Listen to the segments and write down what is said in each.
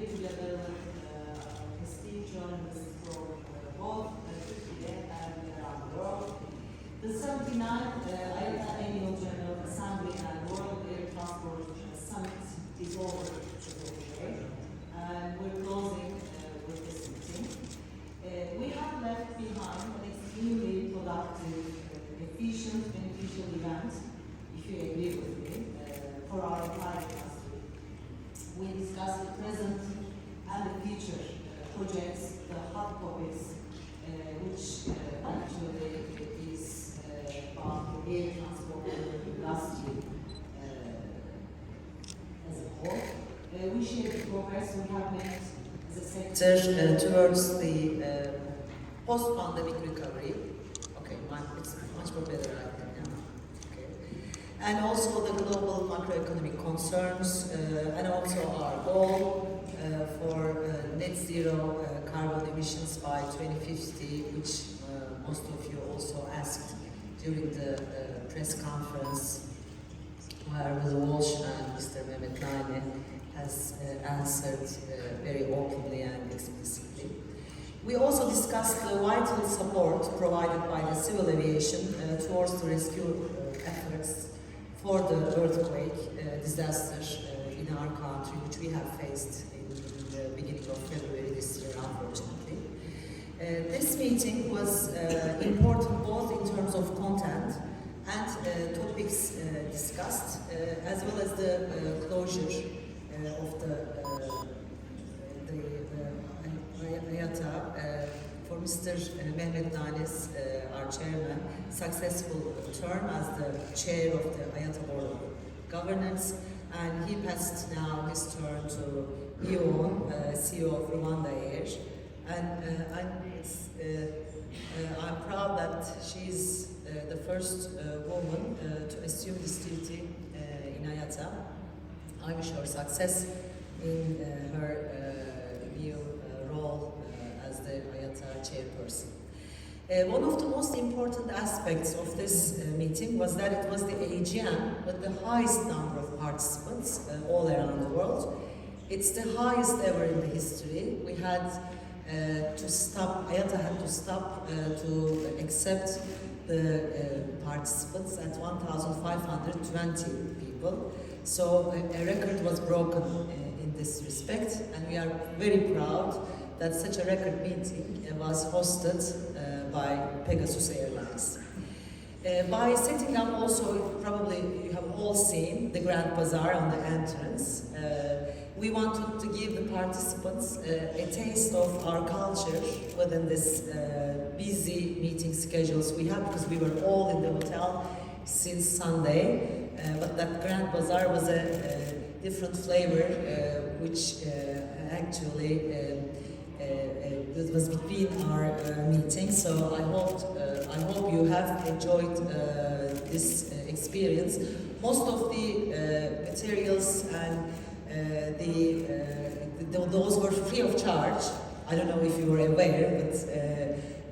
here together with esteemed journalists from both Turkey and around the world. The 79th IATA Annual General Assembly and World Air Transport Summit is over today, and we're closing with this meeting. We have left behind an extremely productive, efficient, beneficial event, if you agree with me, for our entire industry. We discussed the present and the future projects, the hot topics, which actually is about the air transport industry as a whole. We share the progress we have made as a sector towards the post-pandemic recovery. Okay, it's much more better right now. Okay. And also the global macroeconomic concerns, and also our goal for net zero carbon emissions by 2050, which most of you also asked during the press conference, where Mr. Walsh and Mr. Mehmet Naine has answered very openly and explicitly. We also discussed the vital support provided by the civil aviation towards the rescue efforts for the earthquake disaster in our country, which we have faced in the beginning of February this year, unfortunately. This meeting was important both in terms of content and topics discussed, as well as the closure of the IATA for Mr. Mehmet Naine's, our chairman, successful term as the chair of the IATA Board of Governance, and he passed now his turn to Ion, CEO of Rwanda Air, and I'm proud that she's the first woman to assume this duty in IATA. I wish her success in her new role as the IATA chairperson. One of the most important aspects of this meeting was that it was the AGM with the highest number of participants all around the world. It's the highest ever in the history. We had to stop, IATA had to stop to accept the participants at 1,520 people. So a record was broken in this respect, and we are very proud that such a record meeting was hosted by PEGASUS Airlines. By setting up also, probably you have all seen the Grand Bazaar on the entrance. We wanted to give the participants a taste of our culture within this busy meeting schedules we have, because we were all in the hotel since Sunday, but that Grand Bazaar was a different flavor, which actually it was between our meetings. So I hope you have enjoyed this experience. Most of the materials and those were free of charge. I don't know if you were aware, but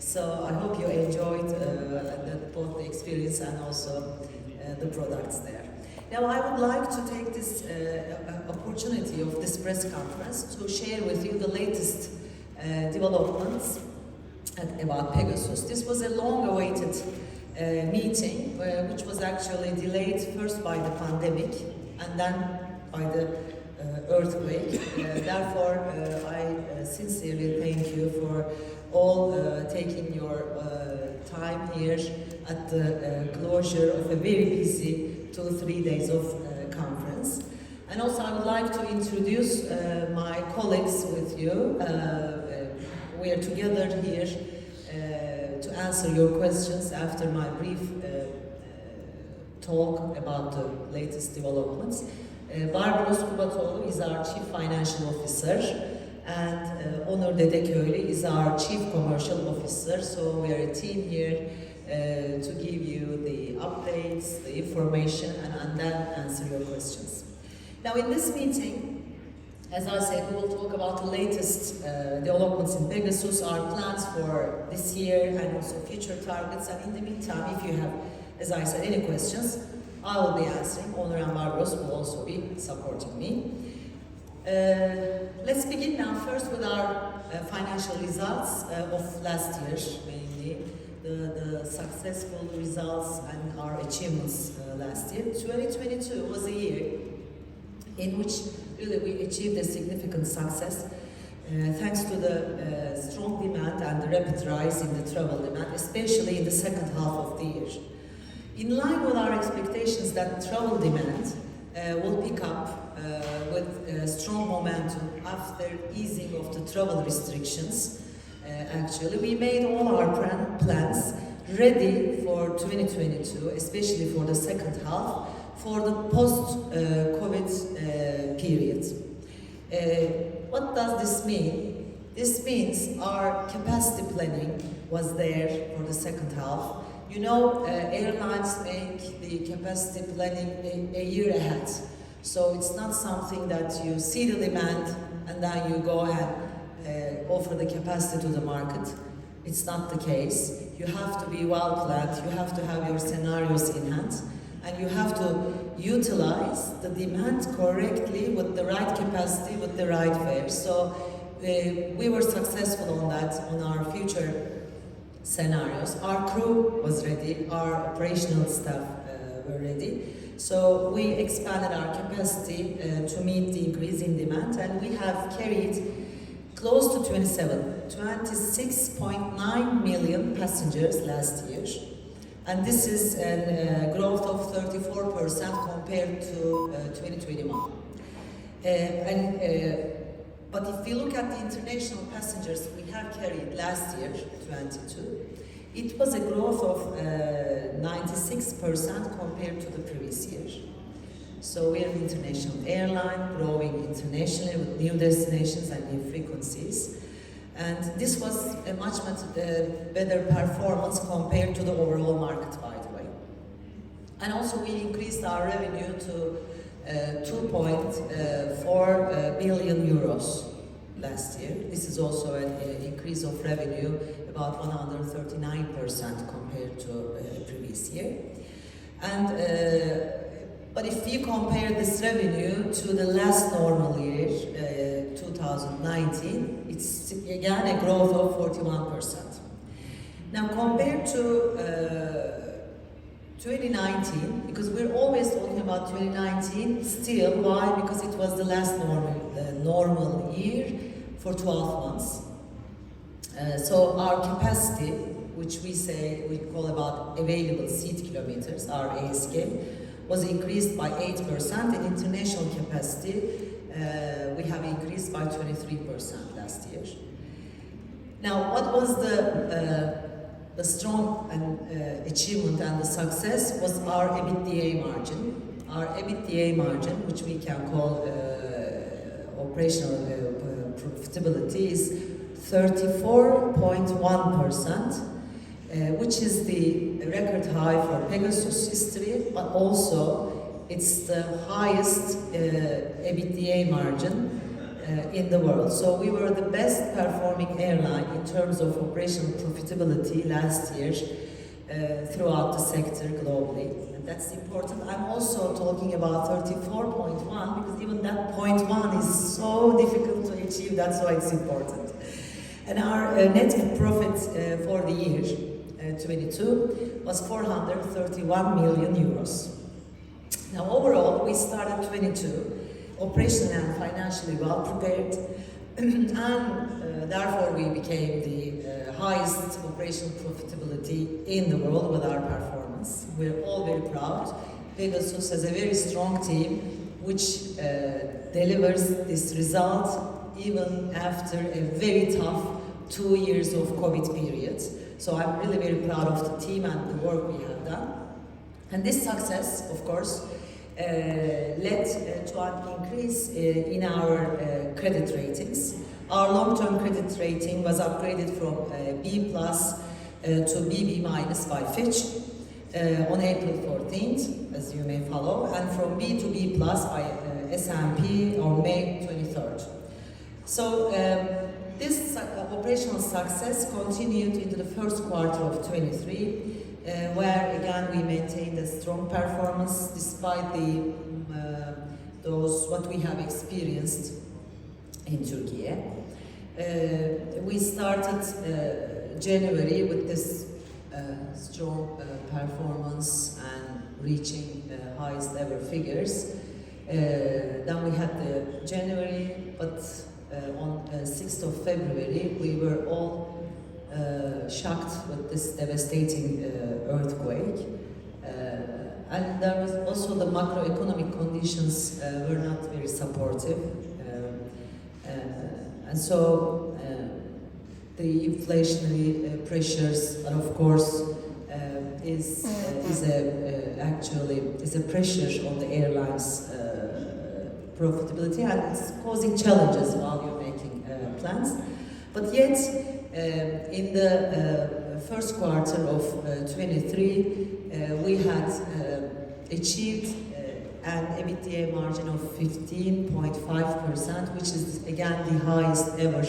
so I hope you enjoyed both the experience and also the products there. Now I would like to take this opportunity of this press conference to share with you the latest developments about PEGASUS. This was a long-awaited meeting, which was actually delayed first by the pandemic and then by the earthquake. Therefore, I sincerely thank you for all taking your time here at the closure of a very busy 2-3 days of conference. And also I would like to introduce my colleagues with you. We are together here to answer your questions after my brief talk about the latest developments. Barbaros Kubatoğlu is our Chief Financial Officer, and Onur Dedeköylü is our Chief Commercial Officer. So we are a team here to give you the updates, the information, and then answer your questions. Now in this meeting, as I said, we will talk about the latest developments in PEGASUS, our plans for this year, and also future targets. And in the meantime, if you have, as I said, any questions, I will be answering. Onur and Barbaros will also be supporting me. Let's begin now first with our financial results of last year, mainly the successful results and our achievements last year. 2022 was a year in which really we achieved a significant success thanks to the strong demand and the rapid rise in the travel demand, especially in the second half of the year. In line with our expectations that travel demand will pick up with strong momentum after easing of the travel restrictions, actually, we made all our plans ready for 2022, especially for the second half, for the post-COVID period. What does this mean? This means our capacity planning was there for the second half. You know, airlines make the capacity planning a year ahead. So it's not something that you see the demand and then you go and offer the capacity to the market. It's not the case. You have to be well planned, you have to have your scenarios in hand, and you have to utilize the demand correctly with the right capacity, with the right fares. So we were successful on that, on our future scenarios. Our crew was ready, our operational staff were ready. So we expanded our capacity to meet the increase in demand, and we have carried close to 26.9 million passengers last year. And this is a growth of 34% compared to 2021. But if we look at the international passengers we have carried last year, 22, it was a growth of 96% compared to the previous year. So we are an international airline, growing internationally with new destinations and new frequencies. And this was a much better performance compared to the overall market, by the way. And also we increased our revenue to 2.4 billion euros last year. This is also an increase of revenue about 139% compared to the previous year. And but if you compare this revenue to the last normal year, 2019, it's again a growth of 41%. Now compared to 2019, because we're always talking about 2019 still, why? Because it was the last normal year for 12 months. So our capacity, which we call about available seat kilometers, our ASK, was increased by 8%. In international capacity, we have increased by 23% last year. Now, what was the strong achievement and the success was our EBITDA margin. Our EBITDA margin, which we can call operational profitability, is 34.1%, which is the record high for PEGASUS history, but also it's the highest EBITDA margin in the world. So we were the best performing airline in terms of operational profitability last year throughout the sector globally. And that's important. I'm also talking about 34.1 because even that 0.1 is so difficult to achieve, that's why it's important. And our net profit for the year 22 was 431 million euros. Now overall, we started 22 operationally and financially well prepared, and therefore we became the highest operational profitability in the world with our performance. We're all very proud. PEGASUS has a very strong team which delivers this result even after a very tough 2 years of COVID period. So I'm really very proud of the team and the work we have done. And this success, of course, led to an increase in our credit ratings. Our long-term credit rating was upgraded from B+ to BB- by Fitch on April 14th, as you may follow, and from B to B+ by S&P on May 23rd. So this operational success continued into the first quarter of 23, where again we maintained a strong performance despite the what we have experienced in Turkey. We started January with this strong performance and reaching highest ever figures. Then we had the January, but on 6th of February we were all shocked with this devastating earthquake. And there was also the macroeconomic conditions were not very supportive. And so the inflationary pressures, and of course, is a pressure on the airlines' profitability, and it's causing challenges while you're making plans. But yet, in the first quarter of 23, we had achieved an EBITDA margin of 15.5%, which is again the highest ever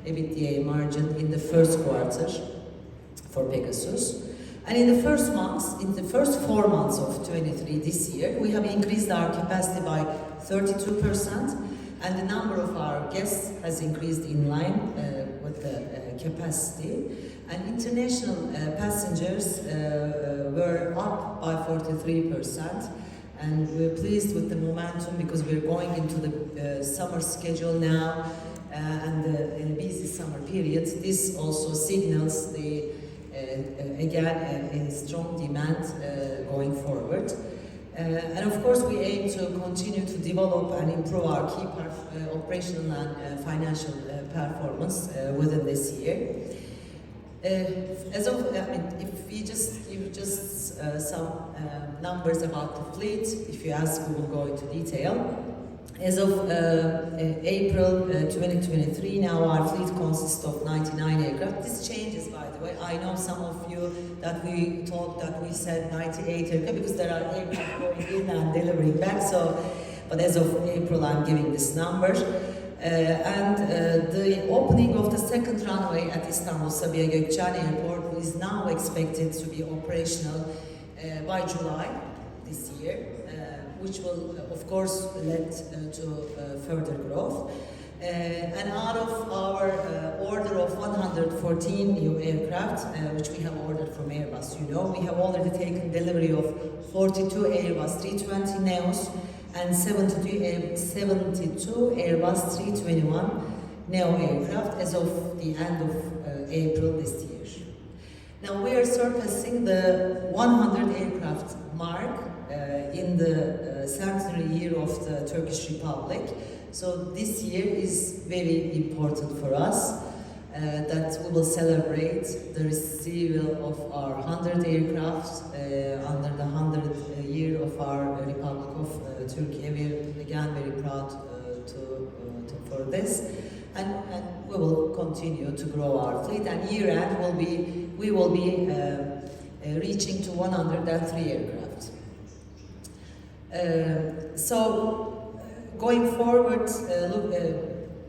EBITDA margin in the first quarter for Pegasus. And in the first 4 months of 23 this year, we have increased our capacity by 32%, and the number of our guests has increased in line with the capacity. And international passengers were up by 43%. And we're pleased with the momentum because we're going into the summer schedule now and in a busy summer period. This also signals the again a strong demand going forward. And of course we aim to continue to develop and improve our key operational and financial performance within this year. If you just give some numbers about the fleet, if you ask, we will go into detail. As of April 2023, now our fleet consists of 99 aircraft. This changes, by the way. I know some of you that we said 98 aircraft because there are aircraft going in and delivering back. But as of April, I'm giving this number. The opening of the second runway at Istanbul Sabiha Gökçen Airport is now expected to be operational by July this year, which will, of course, lead to further growth. And out of our order of 114 new aircraft, which we have ordered from Airbus, we have already taken delivery of 42 Airbus 320neos and 72 Airbus 321neo aircraft as of the end of April this year. Now we are surpassing the 100 aircraft mark in the centenary year of the Turkish Republic. So this year is very important for us that we will celebrate the receival of our 100 aircraft under the 100th year of our Republic of Turkey. We are again very proud for this, and we will continue to grow our fleet. And year end we will be reaching to 103 aircraft. So going forward,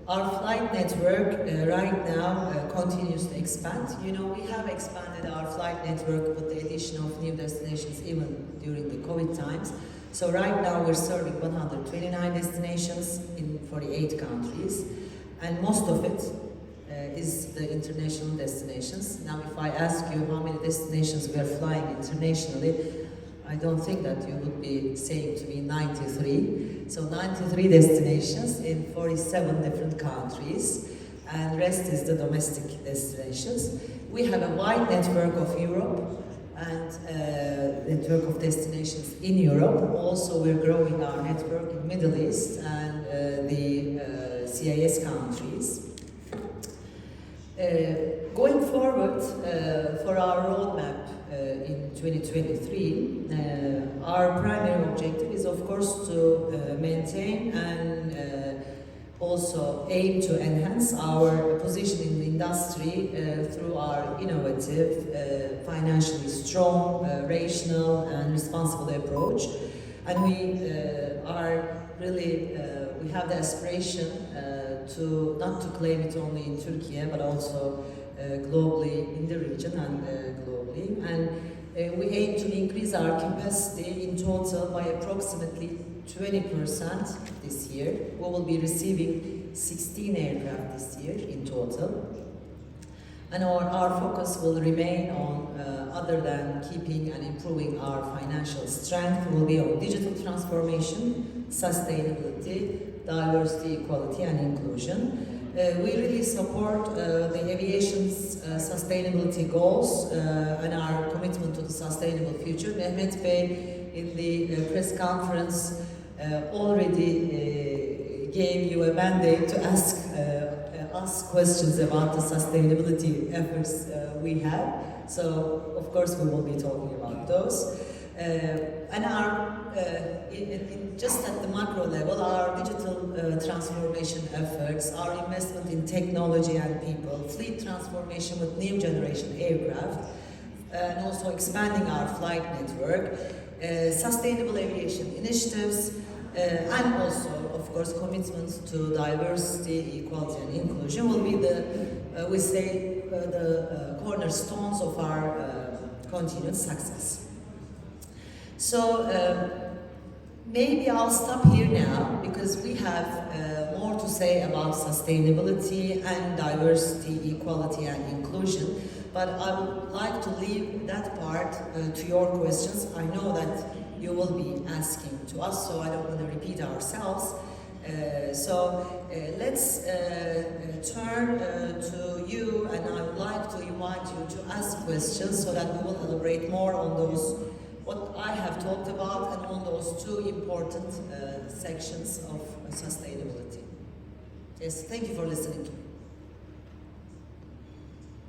our flight network right now continues to expand. We have expanded our flight network with the addition of new destinations even during the COVID times. So right now we're serving 129 destinations in 48 countries, and most of it is the international destinations. Now if I ask you how many destinations we are flying internationally, I don't think that you would be saying to me 93. So 93 destinations in 47 different countries, and rest is the domestic destinations. We have a wide network of Europe and network of destinations in Europe. Also, we're growing our network in Middle East and the CIS countries. Going forward, for our roadmap in 2023, our primary objective is, of course, to maintain and also aim to enhance our position in the industry through our innovative, financially strong, rational and responsible approach. And we we have the aspiration not to claim it only in Turkey, but also globally in the region and globally. And we aim to increase our capacity in total by approximately 20% this year. We will be receiving 16 aircraft this year in total. And our focus will remain on, other than keeping and improving our financial strength, will be on digital transformation, sustainability, diversity, equality, and inclusion. We really support the aviation's sustainability goals and our commitment to the sustainable future. Mehmet Bey, in the press conference, already gave you a mandate to ask us questions about the sustainability efforts we have. So, of course, we will be talking about those. And our, just at the macro level, our digital transformation efforts, our investment in technology and people, fleet transformation with new generation aircraft, and also expanding our flight network, sustainable aviation initiatives, and also, of course, commitments to diversity, equality, and inclusion will be the, we say, the cornerstones of our continued success. So maybe I'll stop here now because we have more to say about sustainability and diversity, equality, and inclusion. But I would like to leave that part to your questions. I know that you will be asking to us, so I don't want to repeat ourselves. Let's turn to you, and I would like to invite you to ask questions so that we will elaborate more on those, what I have talked about, and on those two important sections of sustainability. Yes, thank you for listening.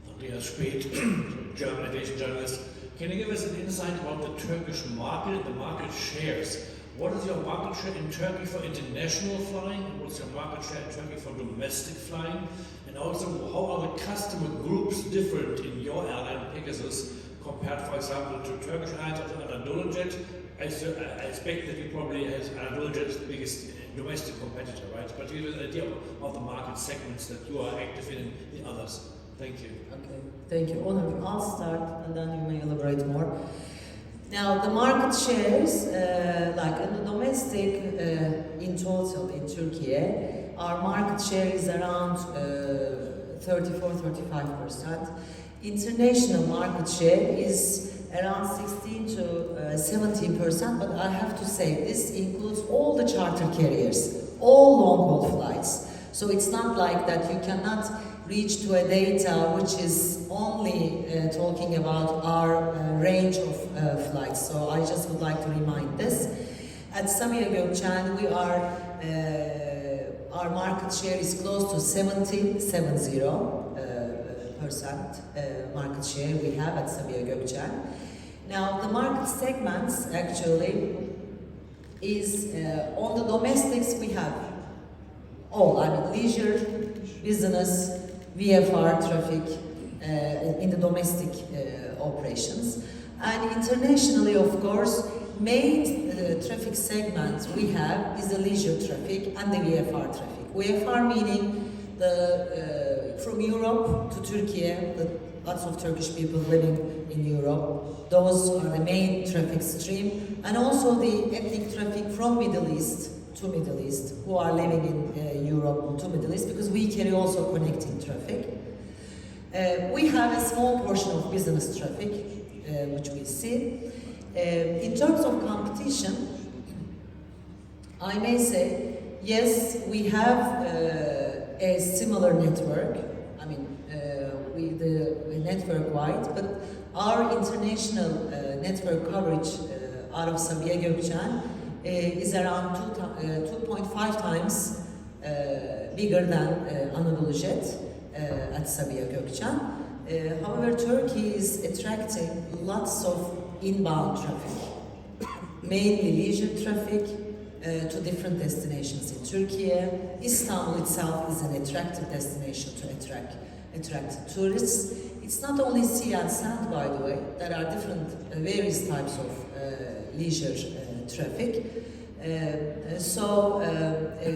Andreas Speth, German aviation journalist. Can you give us an insight about the Turkish market, the market shares? What is your market share in Turkey for international flying? And what's your market share in Turkey for domestic flying? And also, how are the customer groups different in your airline, PEGASUS, compared, for example, to Turkish Airlines or AnadoluJet? I expect that you probably have AnadoluJet's biggest domestic competitor, right? But give us an idea of the market segments that you are active in the others. Thank you. Okay, thank you. Onur, I'll start and then you may elaborate more. Now, the market shares, like in the domestic, in total in Turkey, our market share is around 34-35%. International market share is around 16 to 17%, but I have to say this includes all the charter carriers, all long-haul flights. So it's not like that you cannot reach to a data which is only talking about our range of flights. So I just would like to remind this. At Sabiha Gökçen, we are, our market share is close to 70% market share we have at Sabiha Gökçen. Now the market segments actually is on the domestics we have all, I mean leisure, business, VFR traffic in the domestic operations. And internationally, of course, main traffic segments we have is the leisure traffic and the VFR traffic. VFR meaning the from Europe to Turkey, lots of Turkish people living in Europe. Those are the main traffic stream, and also the ethnic traffic from Middle East to Middle East, who are living in Europe to Middle East, because we carry also connecting traffic. We have a small portion of business traffic, which we see. In terms of competition, I may say, yes, we have a similar network. I mean, the network-wide, but our international network coverage out of Sabiha Gökçen is around 2.5 times bigger than AnadoluJet at Sabiha Gökçen. However, Turkey is attracting lots of inbound traffic, mainly leisure traffic to different destinations in Turkey. Istanbul itself is an attractive destination to attract tourists. It's not only sea and sand, by the way. There are different, various types of leisure traffic.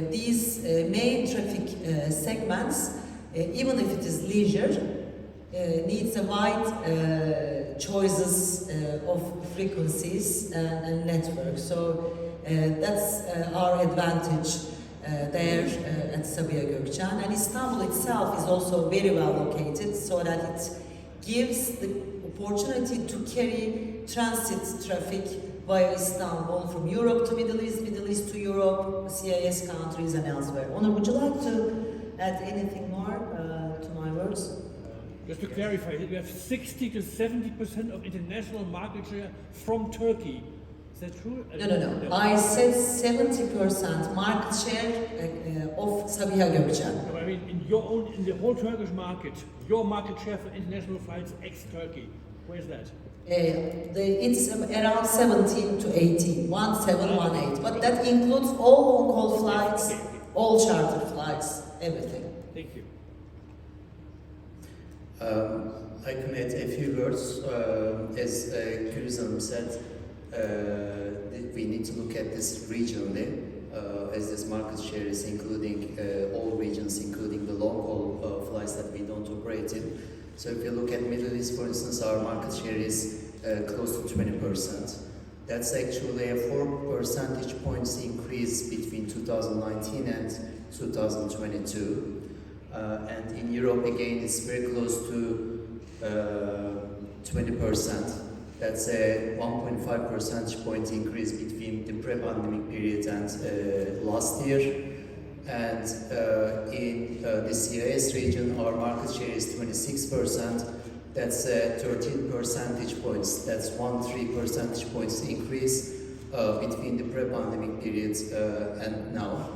These main traffic segments, even if it is leisure, needs a wide choices of frequencies and networks. So That's our advantage there at Sabiha Gökçen. And Istanbul itself is also very well located, so that it gives the opportunity to carry transit traffic via Istanbul from Europe to Middle East to Europe, CIS countries and elsewhere. Onur, would you like to add anything more to my words? Just to clarify, we have 60 to 70% of international market share from Turkey. Is that true? No. I said 70% market share of Sabiha Gökçen. No, I mean, in the whole Turkish market, your market share for international flights ex-Turkey, where's that? It's around 17 to 18, 1718. But that includes all long-haul flights, all charter flights, everything. Thank you. I can add a few words. As GÜLİZ said, we need to look at this regionally, as this market share is including all regions, including the long-haul flights that we don't operate in. So if you look at Middle East, for instance, our market share is close to 20%. That's actually a 4 percentage points increase between 2019 and 2022. And in Europe, again, it's very close to 20%. That's a 1.5 percentage point increase between the pre-pandemic period and last year. And in the CIS region, our market share is 26%. That's 13 percentage points. That's 3 percentage points increase between the pre-pandemic period and now.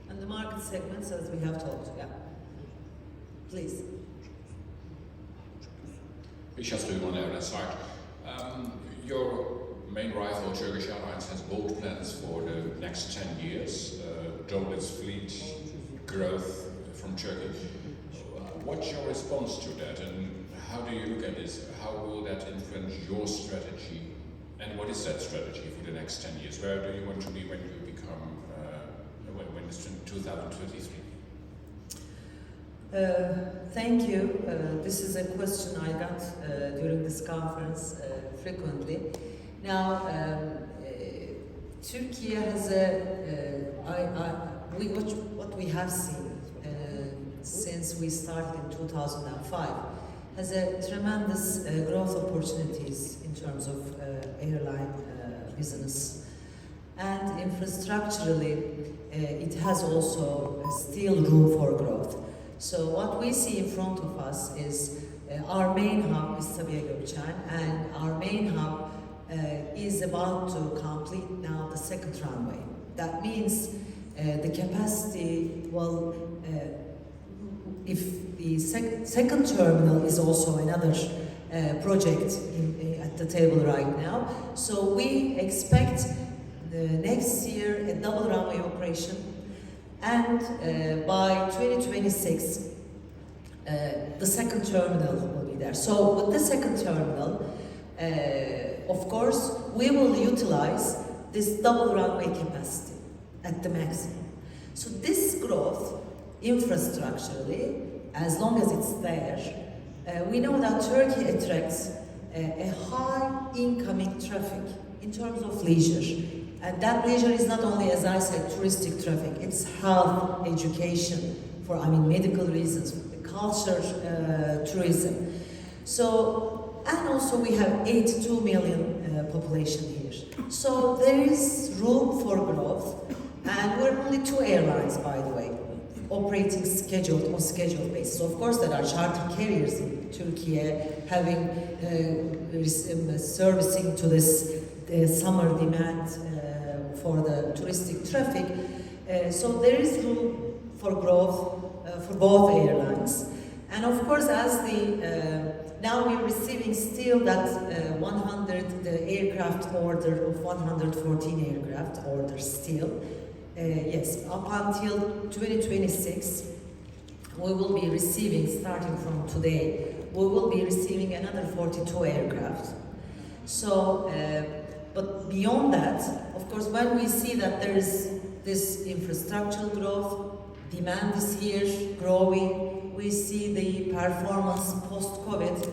And the market segments, as we have talked, yeah. Please. on the other side. Your main rival, Turkish Airlines, has bold plans for the next 10 years, double its fleet growth from Turkey. What's your response to that, and how do you look at this? How will that influence your strategy, and what is that strategy for the next 10 years? Where do you want to be when you become, when it's 2023? Thank you. This is a question I got during this conference frequently. Now, Turkey has what we have seen since we started in 2005 has a tremendous growth opportunities in terms of airline business, and infrastructurally it has also still room for growth. So what we see in front of us is our main hub is Sabiha Gökçen, and our main hub is about to complete now the second runway. That means the capacity, well, if the second terminal is also another project at the table right now. So we expect next year a double runway operation, and by 2026 the second terminal will be there. So with the second terminal, of course, we will utilize this double runway capacity at the maximum. So this growth, infrastructurally, as long as it's there, we know that Turkey attracts a high incoming traffic in terms of leisure. And that leisure is not only, as I said, touristic traffic, it's health, education, for medical reasons, culture, tourism. So, and also we have 82 million population here. So there is room for growth, and we're only 2 airlines, by the way, operating on scheduled basis. Of course, there are charter carriers in Turkey having servicing to this summer demand for the touristic traffic. So there is room for growth for both airlines. And of course, as now we're receiving still that the aircraft order of 114 aircraft orders still. Yes, up until 2026, we will be receiving, starting from today, we will be receiving another 42 aircraft. So, but beyond that, of course, when we see that there is this infrastructural growth, demand is here, growing, we see the performance post-COVID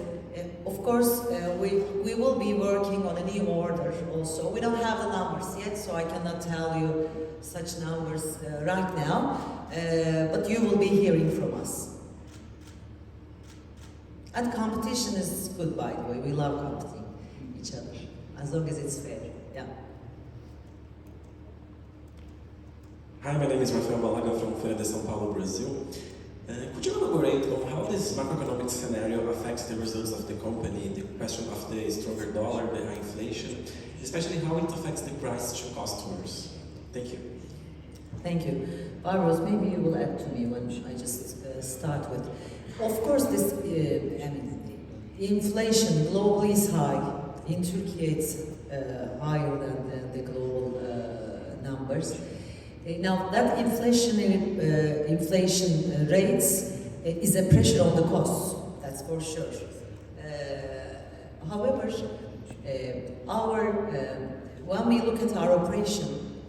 Of course, we will be working on a new order also. We don't have the numbers yet, so I cannot tell you such numbers right now, but you will be hearing from us. And competition is good, by the way. We love competing each other, as long as it's fair. Yeah. Hi, my name is Rafael Balaga from Feira de São Paulo, Brazil. Could you elaborate on how this macroeconomic scenario affects the results of the company, the question of the stronger dollar, the high inflation, especially how it affects the price to customers? Thank you. Thank you. Barbaros, maybe you will add to me when I just start with. Of course, this inflation globally is high. In Turkey, it's higher than the global numbers. Now, that inflation rates is a pressure on the costs, that's for sure. However, when we look at our operation,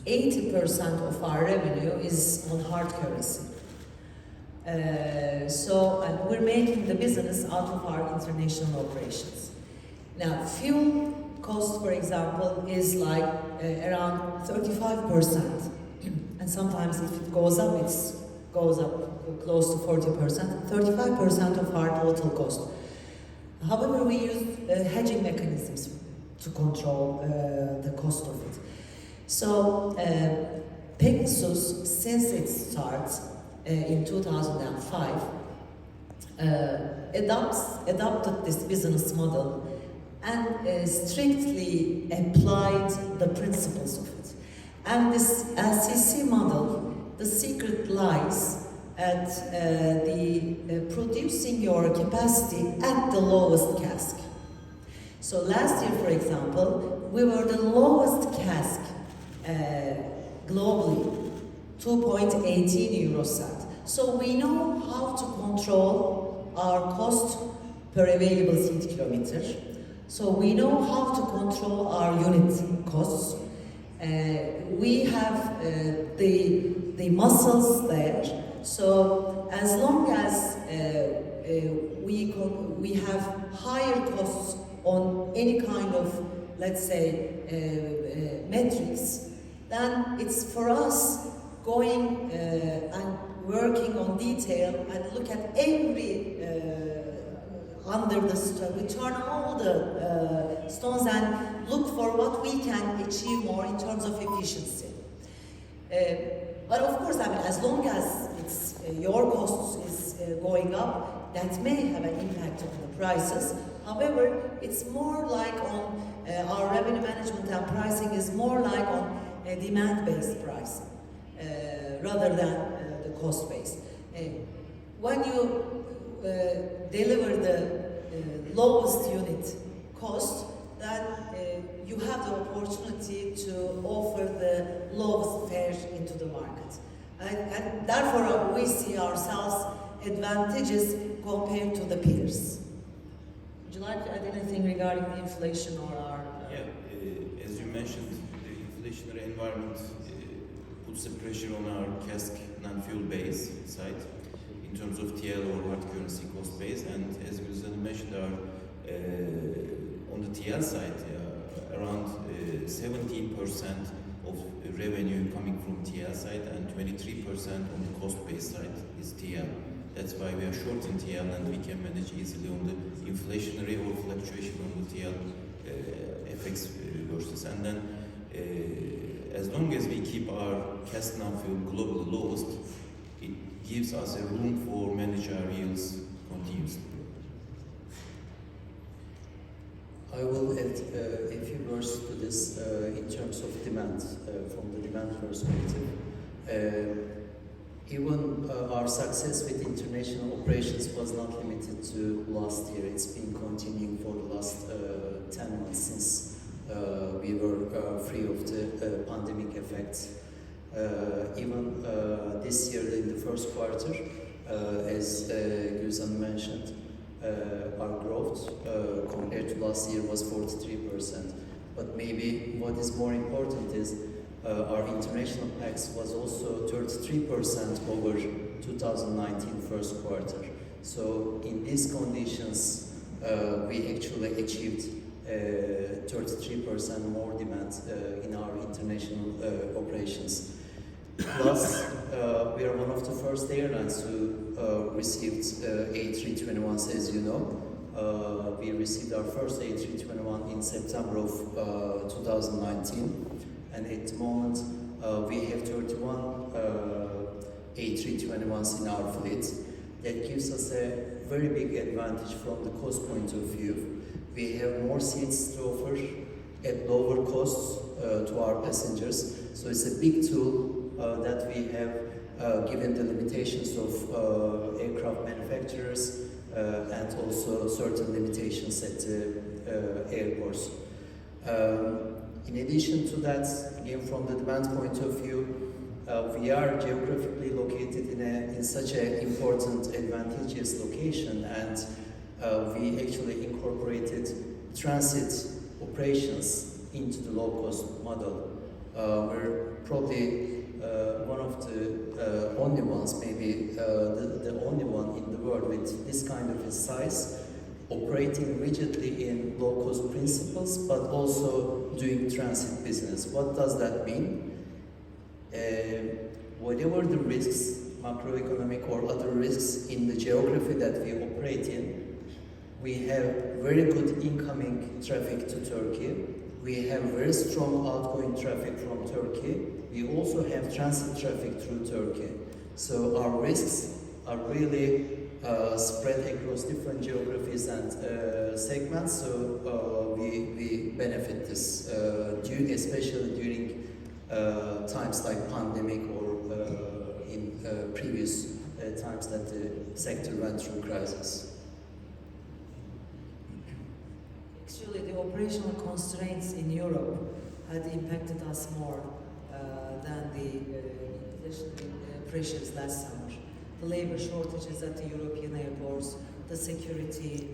80% of our revenue is on hard currency. And we're making the business out of our international operations. Now, fuel cost, for example, is like around 35%. And sometimes if it goes up, it goes up close to 40%, 35% of our total cost. However, we use hedging mechanisms to control the cost of it. So, PEGASUS, since its start in 2005, adopted this business model and strictly applied the principles of it. And this LCC model, the secret lies at producing your capacity at the lowest CASK. So last year, for example, we were the lowest CASK globally, 2.18 euro cent. So we know how to control our cost per available seat kilometer. So we know how to control our unit costs. We have the muscles there. So as long as we have higher costs on any kind of, let's say, metrics, then it's for us going and working on detail and look at every under the stone. We turn all the stones and look for what we can achieve more in terms of efficiency. But of course, as long as it's your costs is going up, that may have an impact on the prices. However, it's more like on our revenue management and pricing is more like on demand-based pricing rather than the cost-based. When you deliver the lowest unit cost, then you have the opportunity to offer the lowest fare into the market. And therefore, we see ourselves advantageous compared to the peers. Would you like to add anything regarding the inflation or our... As you mentioned, the inflationary environment puts a pressure on our CASK non-fuel base side in terms of TL or hard currency cost base, and as GÜLİZ mentioned, on the TL side, around 17% of revenue coming from TL side and 23% on the cost base side is TL. That's why we are short in TL and we can manage easily on the inflationary or fluctuation on the TL FX versus. And then as long as we keep our CASK non-fuel globally lowest, it gives us a room for manage our yields continuously. I will add a few words to this in terms of demand, from the demand perspective. Even our success with international operations was not limited to last year. It's been continuing for the last 10 months since we were free of the pandemic effects. Even this year in the first quarter, as GÜLİZ mentioned, our growth compared to last year was 43%. But maybe what is more important is our international PAX was also 33% over 2019 first quarter. So in these conditions, we actually achieved 33% more demand in our international operations. Plus, we are one of the first airlines who received A321s, as you know. We received our first A321 in September of 2019, and at the moment we have 31 A321s in our fleet. That gives us a very big advantage from the cost point of view. We have more seats to offer at lower costs to our passengers, so it's a big tool that we have given the limitations of aircraft manufacturers and also certain limitations at the airports. In addition to that, again from the demand point of view, we are geographically located in such an important, advantageous location, and we actually incorporated transit operations into the low-cost model. We're probably one of the only ones, maybe the only one in the world with this kind of a size, operating rigidly in low-cost principles, but also doing transit business. What does that mean? Whatever the risks, macroeconomic or other risks in the geography that we operate in, we have very good incoming traffic to Turkey. We have very strong outgoing traffic from Turkey. We also have transit traffic through Turkey. So our risks are really spread across different geographies and segments. So we benefit this, especially during times like pandemic or in previous times that the sector went through crisis. Actually, the operational constraints in Europe had impacted us more than the pressures last summer. The labor shortages at the European airports, the security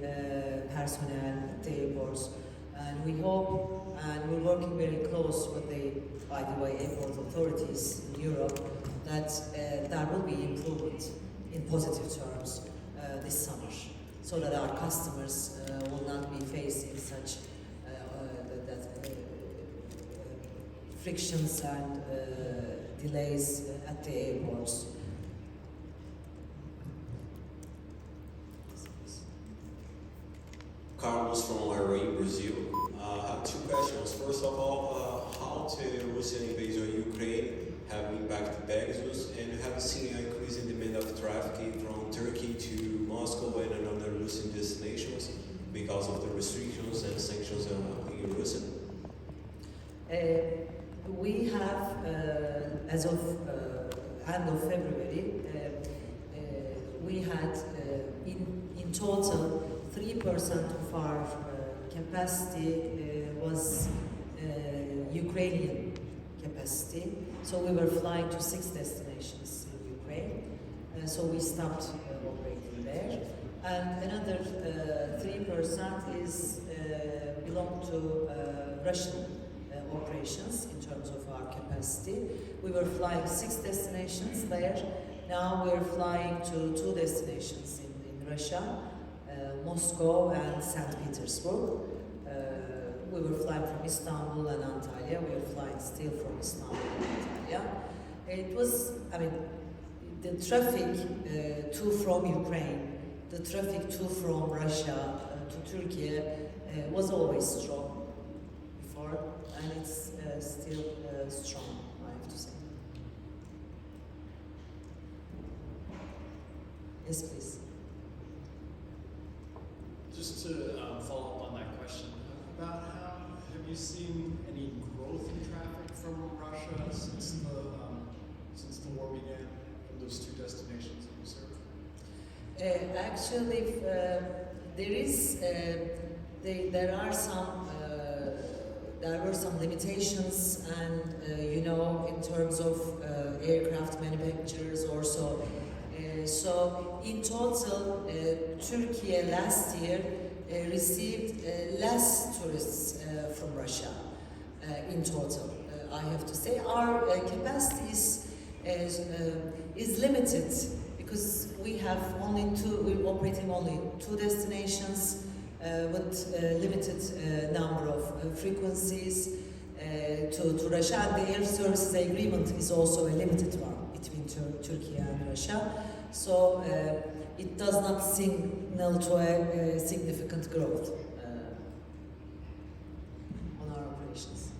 personnel at the airports, and we hope, and we're working very close with the, by the way, airport authorities in Europe, that there will be improvement in positive terms this summer, so that our customers will not be facing such frictions and delays at the airports. Carlos from Iran, Brazil. I have two questions. First of all, how the Russian invasion of Ukraine have impacted PEGASUS, and have you seen an increase in demand of traffic from Turkey to Moscow and other Russian destinations because of the restrictions and sanctions in Russia? We have, as of end of February, we had in total 3% of our capacity was Ukrainian capacity. So we were flying to 6 destinations in Ukraine. So we stopped operating there. And another 3% is belong to Russian operations in terms of our capacity. We were flying 6 destinations there. Now we're flying to 2 destinations in Russia, Moscow and St. Petersburg. We were flying from Istanbul and Antalya. We are flying still from Istanbul and Antalya. It was, I mean, the traffic to from Ukraine, the traffic to from Russia to Turkey was always strong before, and it's still strong, I have to say. Yes, please. Just to follow up on that question, about how have you seen any growth in traffic from Russia since the war began from those 2 destinations that you serve? Actually, there were some limitations, and you know, in terms of aircraft manufacturers also. So in total, Turkey last year received less tourists from Russia in total. I have to say our capacity is limited because we have only 2. We're operating only 2 destinations. with limited number of frequencies to Russia. And the air services agreement is also a limited one between Turkey and Russia. So it does not signal to a significant growth on our operations.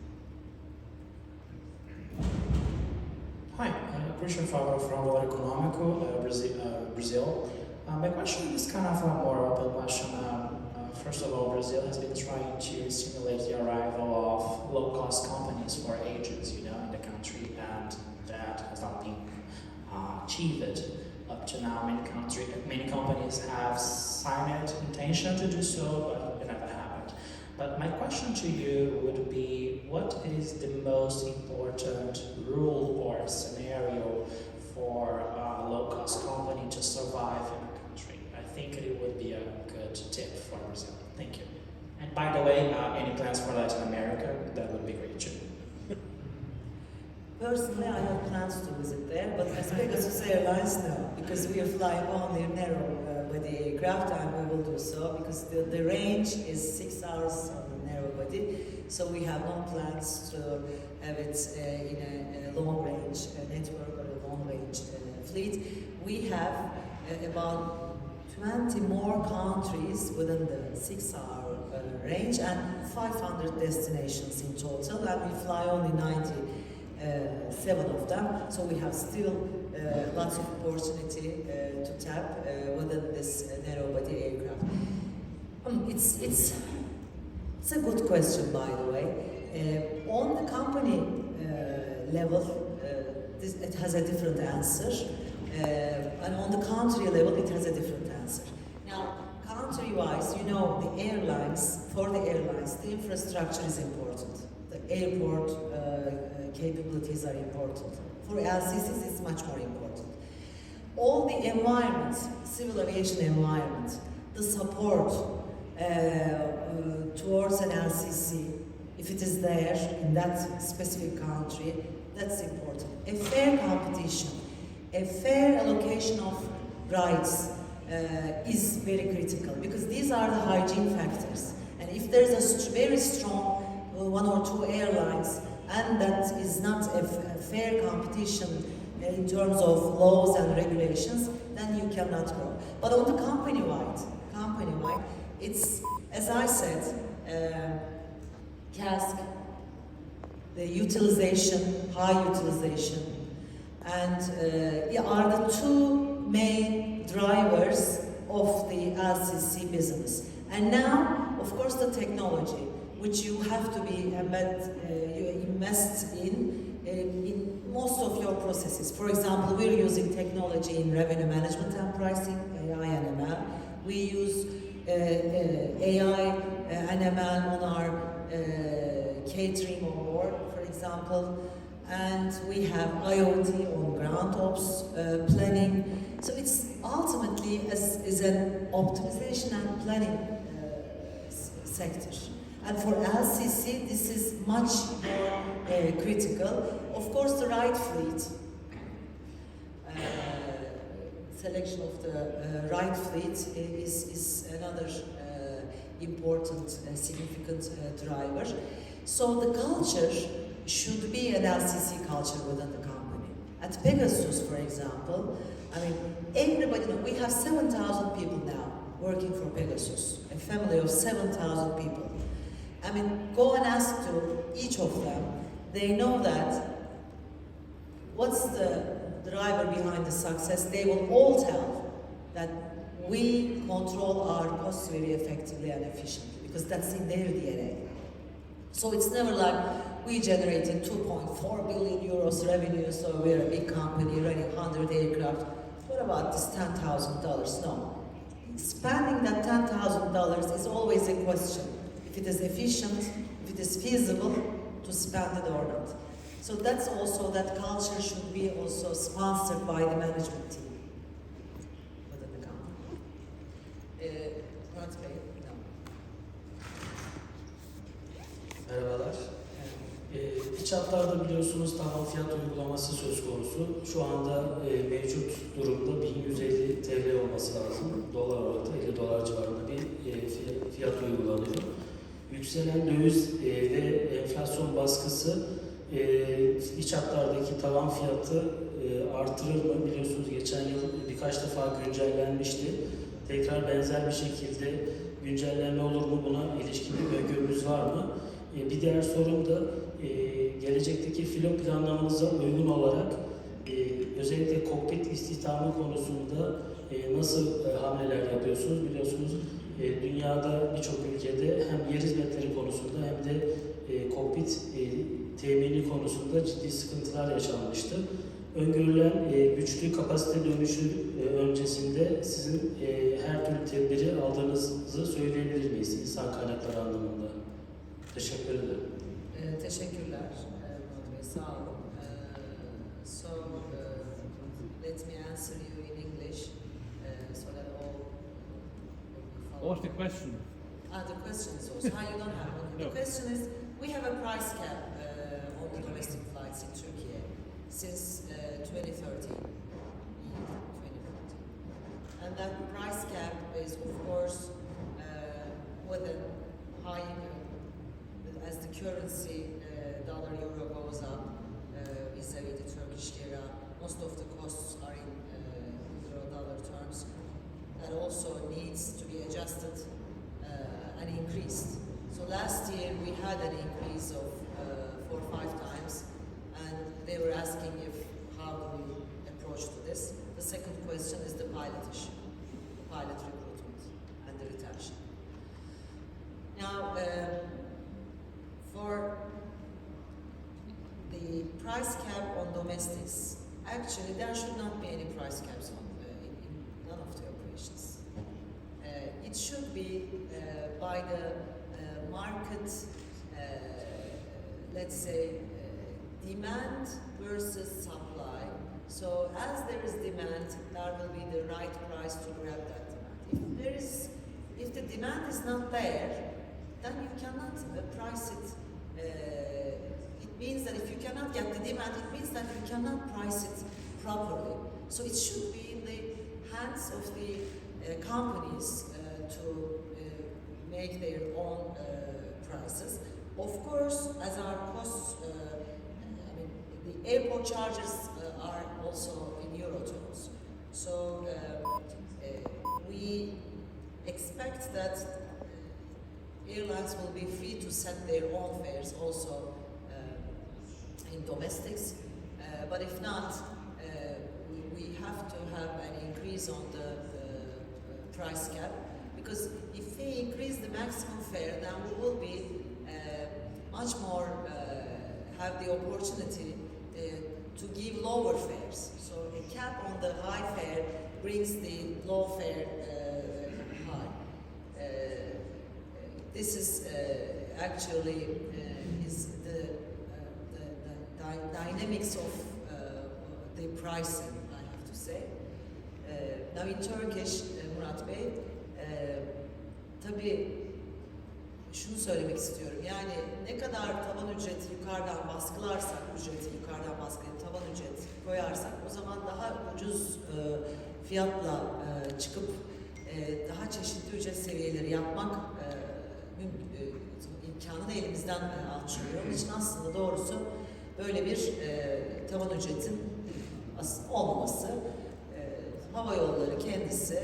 Hi, Christian Fabro from Valor Econômico, Brazil. My question is kind of a more open question. First of all, Brazil has been trying to stimulate the arrival of low-cost companies for ages, in the country, and that has not been achieved up to now. Many companies have signed intention to do so, but it never happened. But my question to you would be, what is the most important rule or scenario for a low-cost company to survive in a country? I think it would be a good tip for Brazil. Thank you. And by the way, any plans for Latin America? That would be great too. Personally, I have plans to visit there, but as Pegasus Airlines, no, because we are flying only narrow-body aircraft, and we will do so because the range is 6 hours on the narrow-body, so we have no plans to have it in a long-range network or a long-range fleet. We have about 20 more countries within the 6-hour range and 500 destinations in total, and we fly only 97 of them, so we have still lots of opportunity to tap within this narrow-body aircraft. It's a good question, by the way. On the company level, it has a different answer, and on the country level, it has a different answer. Now, country-wise, the airlines, for the airlines, the infrastructure is important. The airport capabilities are important. For LCCs, it's much more important. All the environment, civil aviation environment, the support towards an LCC, if it is there in that specific country, that's important. A fair competition, a fair allocation of rights is very critical, because these are the hygiene factors. And if there's a very strong one or two airlines, and that is not a fair competition in terms of laws and regulations, then you cannot grow. But on the company-wide, it's, as I said, CASK, the utilization, high utilization, and are the two main drivers of the LCC business. And now, of course, the technology, which you have to be you invest in most of your processes. For example, we're using technology in revenue management and pricing, AI and ML. We use AI and ML on our catering on board, for example, and we have IoT on ground ops planning. So it's ultimately is an optimization and planning sector. And for LCC, this is much more critical. Of course, the right fleet, selection of the right fleet is another important, significant driver. So the culture should be an LCC culture within the company. At Pegasus, for example, everybody knows, we have 7,000 people now working for Pegasus, a family of 7,000 people. Go and ask to each of them, they know that what's the driver behind the success. They will all tell that we control our costs very effectively and efficiently, because that's in their DNA. So it's never like we generated 2.4 billion euros revenue, so we're a big company running 100 aircraft. What about this $10,000? No. Spending that $10,000 is always a question. If it is efficient, if it is feasible to spend it or not. So that's also, that culture should be also sponsored by the management team within the company. Murat Bey, no. Merhabalar. İç hatlarda biliyorsunuz biliyorsunuz tavan fiyat uygulaması söz konusu. Şu anda mevcut durumda 1150 TL olması lazım. Dolar orada 50 dolar civarında bir fiyat uygulanıyor. Yükselen döviz ve enflasyon baskısı iç hatlardaki tavan fiyatı artırır mı? Biliyorsunuz geçen yıl birkaç defa güncellenmişti. Tekrar benzer bir şekilde güncellenme olur mu? Buna ilişkin bir öngörünüz var mı? Bir diğer sorum da gelecekteki filo planlamanıza uygun olarak özellikle kokpit istihdamı konusunda nasıl hamleler yapıyorsunuz? Biliyorsunuz dünyada birçok ülkede hem yer hizmetleri konusunda hem de kokpit temini konusunda ciddi sıkıntılar yaşanmıştı. Öngörülen güçlü kapasite dönüşü öncesinde sizin her türlü tedbiri aldığınızı söyleyebilir miyiz insan kaynakları anlamında? Teşekkür ederim. Teşekkürler. Murat Bey, sağ olun. So, let me answer you in English so that all follow. What's the question? The question is also, you don't have one. The question is, we have a price cap on the domestic flights in Turkey since 2013. And that price cap is, of course, with a high, as the currency, dollar-euro goes up vis-a-vis the Turkish lira, most of the costs are in euro-dollar terms. That also needs to be adjusted and increased. So last year we had an increase of 4 or 5 times, and they were asking if how do we approach to this. The second question is the pilot issue, pilot recruitment and the retention. Now, for the price cap on domestics, actually there should not be any price caps on in none of the operations. It should be by the market, let's say, demand versus supply. So as there is demand, there will be the right price to grab that demand. If the demand is not there, then you cannot price it. It means that if you cannot get the demand, it means that you cannot price it properly. So it should be in the hands of the companies to make their own prices. Of course, as our costs, the airport charges are also in euro terms. So we expect that airlines will be free to set their own fares also in domestics, but if not, we have to have an increase on the price cap, because if we increase the maximum fare, then we will be much more have the opportunity to give lower fares. So a cap on the high fare brings the low fare high. This is actually is the dynamics of the pricing, I have to say. Now in Turkish, Murat Bey, tabii şunu söylemek istiyorum. Yani ne kadar tavan ücreti yukarıdan baskılarsak, tavan ücret koyarsak, o zaman daha ucuz fiyatla çıkıp daha çeşitli ücret seviyeleri yapmak imkanını elimizden alçılıyor. Onun için aslında doğrusu böyle bir tavan ücretin olmaması. Hava yolları kendisi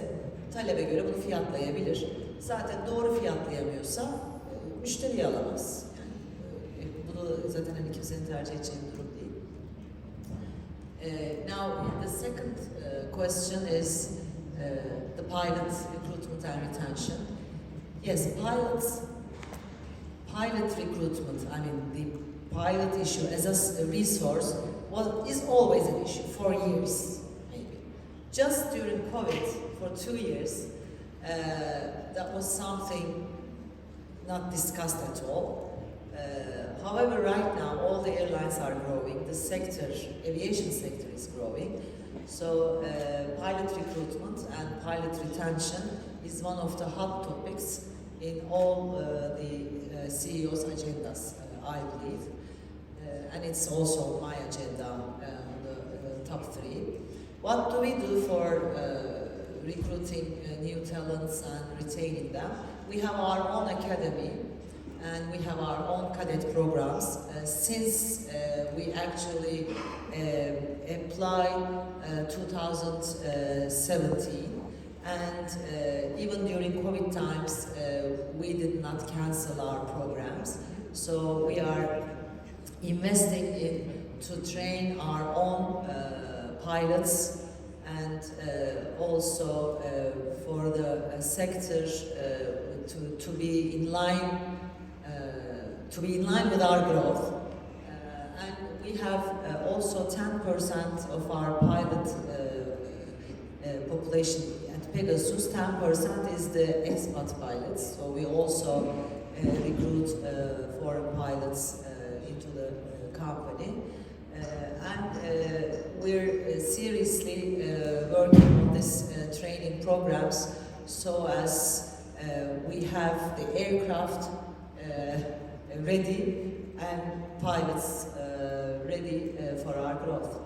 talebe göre bunu fiyatlayabilir. Zaten doğru fiyatlayamıyorsa müşteriyi alamaz. Yani, bunu zaten hani kimsenin tercih edeceği bir durum değil. Now the second question is the pilot recruitment and retention. Yes, pilot recruitment, I mean the pilot issue as a resource is always an issue for years, maybe. Just during COVID, for 2 years, that was something not discussed at all. However, right now, all the airlines are growing. The sector, aviation sector is growing. So, pilot recruitment and pilot retention is one of the hot topics in all the CEOs' agendas, I believe. and it's also my agenda on the top 3. What do we do for recruiting new talents and retaining them? We have our own academy and we have our own cadet programs. Since we actually apply 2017, and even during COVID times, we did not cancel our programs. So we are investing in to train our own pilots, and also for the sector to be in line with our growth. And we have also 10% of our pilot population at PEGASUS. 10% is the expat pilots. So we also recruit foreign pilots into the company. And we're seriously working on this training programs so as we have the aircraft ready and pilots ready for our growth.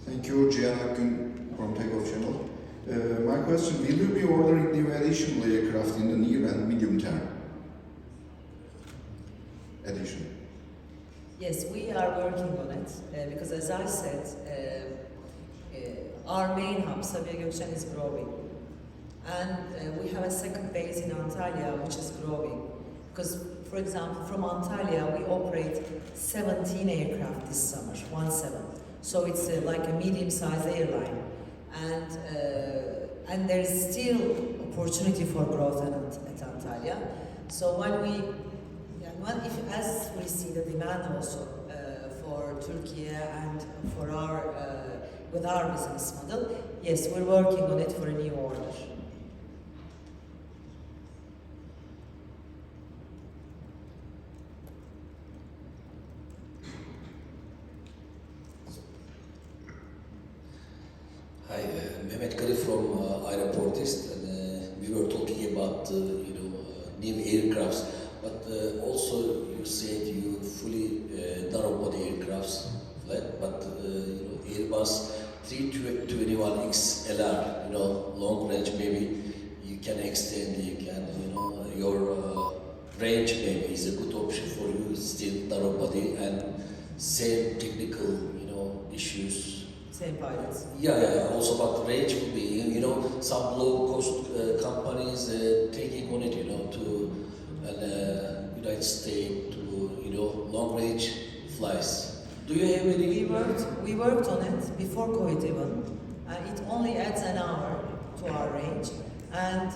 Thank you, Cihan Akgün from Takeoff Channel. My question, will you be ordering new additional aircraft in the near and medium term? Addition. Yes, we are working on it because, as I said, our main hub, Sabiha Gökçen, is growing. And we have a second base in Antalya, which is growing. Because, for example, from Antalya, we operate 17 aircraft this summer, 17. So it's like a medium-sized airline. And there is still opportunity for growth at Antalya. So as we see the demand also for Turkey and for with our business model, yes, we're working on it for a new order. Hi, Mehmet Kari from Aeroportist, and we were talking about new aircrafts, but also you said you fully narrow-body aircrafts, flat, but Airbus 321 XLR, long range, maybe you can extend, your range maybe is a good option for you, still narrow-body and same technical, issues. Same pilots. Yeah. Also, but range will be, some low-cost companies taking on it, to United States, to long-range flights. Do you have any? We worked on it before COVID even. It only adds an hour to our range, and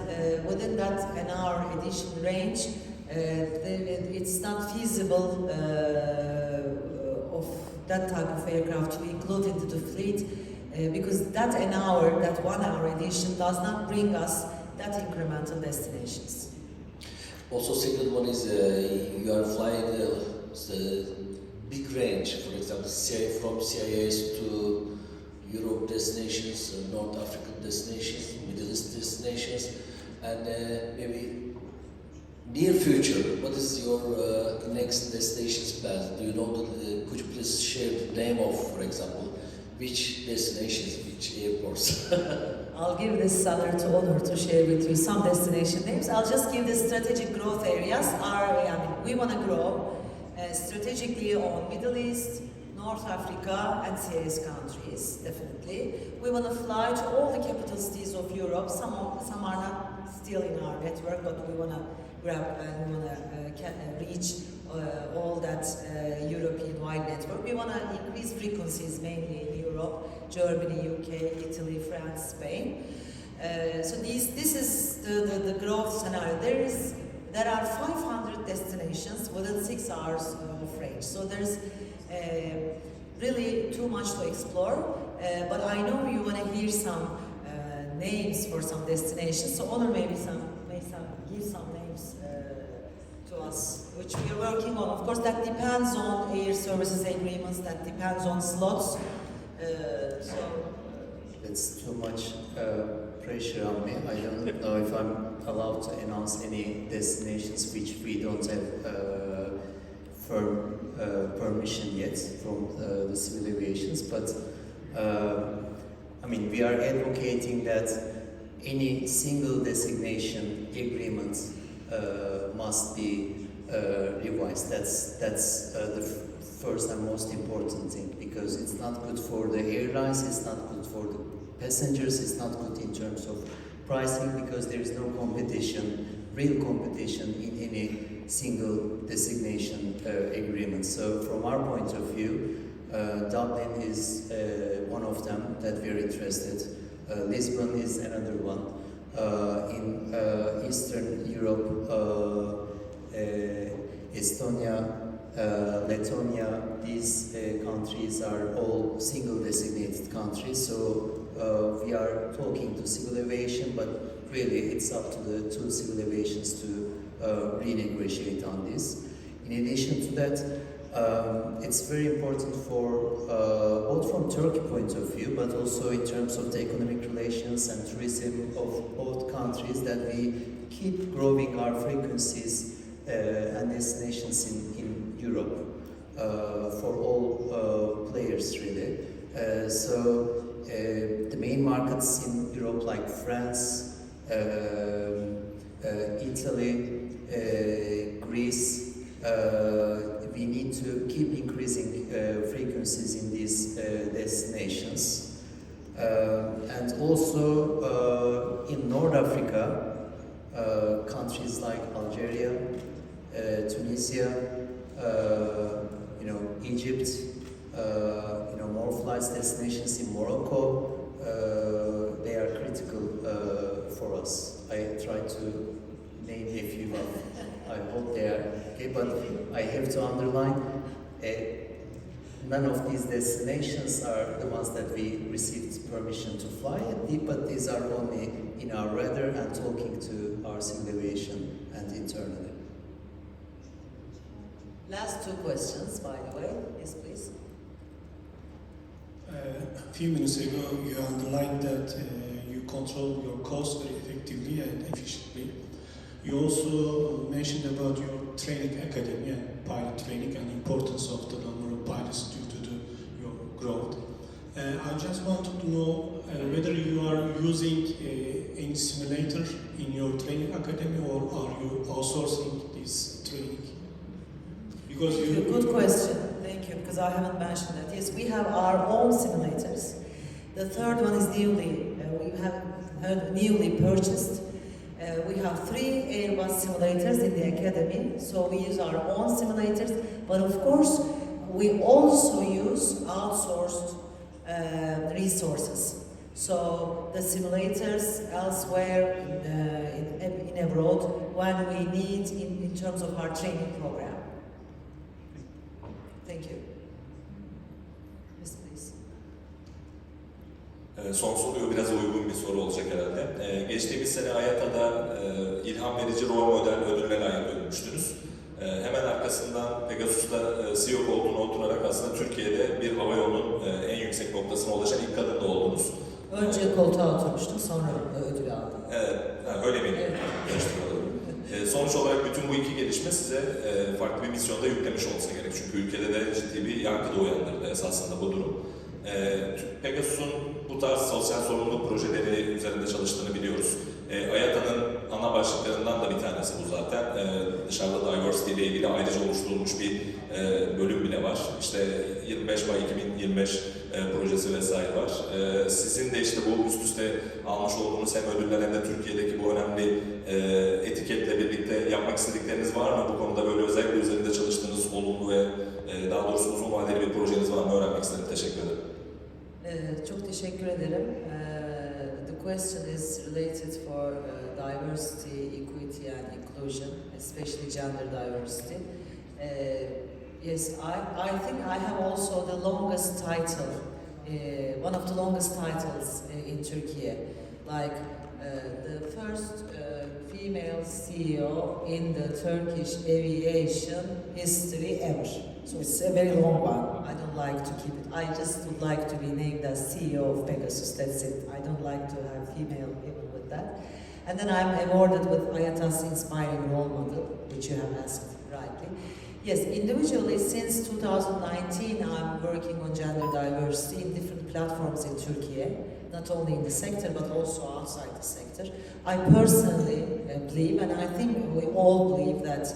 within that an hour additional range, it's not feasible of that type of aircraft to include into the fleet because that 1 hour addition does not bring us that incremental destinations. Also, second one is you are flying the big range, for example, from CIS to Europe destinations, North African destinations, Middle East destinations, and maybe near future, what is your next destinations plan? Do you know could you please share the name of, for example, which destinations, which airports? I'll give this honor to share with you some destination names. I'll just give the strategic growth areas. We want to grow strategically on Middle East, North Africa, and CIS countries, definitely. We want to fly to all the capital cities of Europe. Some are not still in our network, but we want to grab and we want to reach all that European-wide network. We want to increase frequencies mainly in Europe, Germany, UK, Italy, France, Spain. So this is the growth scenario. There are 500 destinations within 6 hours of range. So there's really too much to explore. But I know you want to hear some names for some destinations. So Onur maybe give some names to us, which we are working on. Of course, that depends on air services agreements. That depends on slots. It's too much pressure on me. I don't know if I'm allowed to announce any destinations which we don't have firm permission yet from the civil aviations, but I mean, we are advocating that any single designation agreement must be revised. That's the first and most important thing, because it's not good for the airlines, it's not good for the passengers, it's not good in terms of pricing, because there is no competition, real competition in any single designation agreement. So from our point of view, Dublin is one of them that we are interested. Lisbon is another one. In Eastern Europe, Estonia, Lithuania, these countries are all single designated countries, so we are talking to civil aviation, but really it's up to the two civil aviations to renegotiate on this. In addition to that, it's very important for both from Turkey point of view, but also in terms of the economic relations and tourism of both countries, that we keep growing our frequencies and destinations in Europe for all players, really. So the main markets in Europe, like France, Italy, Greece, we need to keep increasing frequencies in these destinations. And also in North Africa, countries like Algeria, Tunisia, Egypt, more flights destinations in Morocco, they are critical for us. I try to name a few of them. I hope they are okay, but I have to underline, none of these destinations are the ones that we received permission to fly at, but these are only in our radar and talking to our civil aviation and internally. Last two questions, by the way. Yes, please. A few minutes ago, you underlined that you control your costs very effectively and efficiently. You also mentioned about your training academy and pilot training and importance of the number of pilots due to your growth. I just wanted to know whether you are using any simulator in your training academy, or are you outsourcing this training? Because Good question. Thank you, because I haven't mentioned that. Yes, we have our own simulators. The third one is newly purchased. We have 3 Airbus simulators in the academy, so we use our own simulators, but of course we also use outsourced resources. So the simulators elsewhere in abroad when we need in terms of our training program. Thank you. Yes, please. Son soruya biraz uygun bir soru olacak herhalde. Geçtiğimiz sene IATA'da ilham verici rol model ödülüne layık görülmüştünüz. Hemen arkasından PEGASUS'ta CEO koltuğuna oturarak aslında Türkiye'de bir havayolunun en yüksek noktasına ulaşan ilk kadın da oldunuz. Önce koltuğa oturmuştum, sonra ödülü aldım. Evet, öyle miydi? Sonuç olarak bütün bu iki gelişme size farklı bir misyonda yüklemiş olsa gerek. Çünkü ülkede de ciddi bir yankı da uyandırdı esasında bu durum. PEGASUS'un bu tarz sosyal sorumluluk projeleri üzerinde çalıştığını biliyoruz. IATA'nın ana başlıklarından da bir tanesi bu zaten. Dışarıda diversity ile ilgili ayrıca oluşturulmuş bir bölüm bile var. İşte 25 May 2025 projesi vesaire var. Sizin de işte bu üst üste almış olduğunuz hem ödüller hem de Türkiye'deki bu önemli etiketle birlikte yapmak istedikleriniz var mı? Bu konuda böyle özellikle üzerinde çalıştığınız olumlu ve daha doğrusu uzun vadeli bir projeniz var mı? Öğrenmek istedim. Teşekkür ederim. Çok teşekkür ederim. The question is related for diversity, equity and inclusion, especially gender diversity. Yes, I think I have also the longest title, one of the longest titles in Turkey, like the first female CEO in the Turkish aviation history ever. So it's a very long one. I don't like to keep it. I just would like to be named as CEO of Pegasus. That's it. I don't like to have female even with that. And then I'm awarded with IATA's Inspiring Role Model, which you have asked rightly. Yes, individually since 2019 I'm working on gender diversity in different platforms in Turkey, not only in the sector but also outside the sector. I personally believe, and I think we all believe, that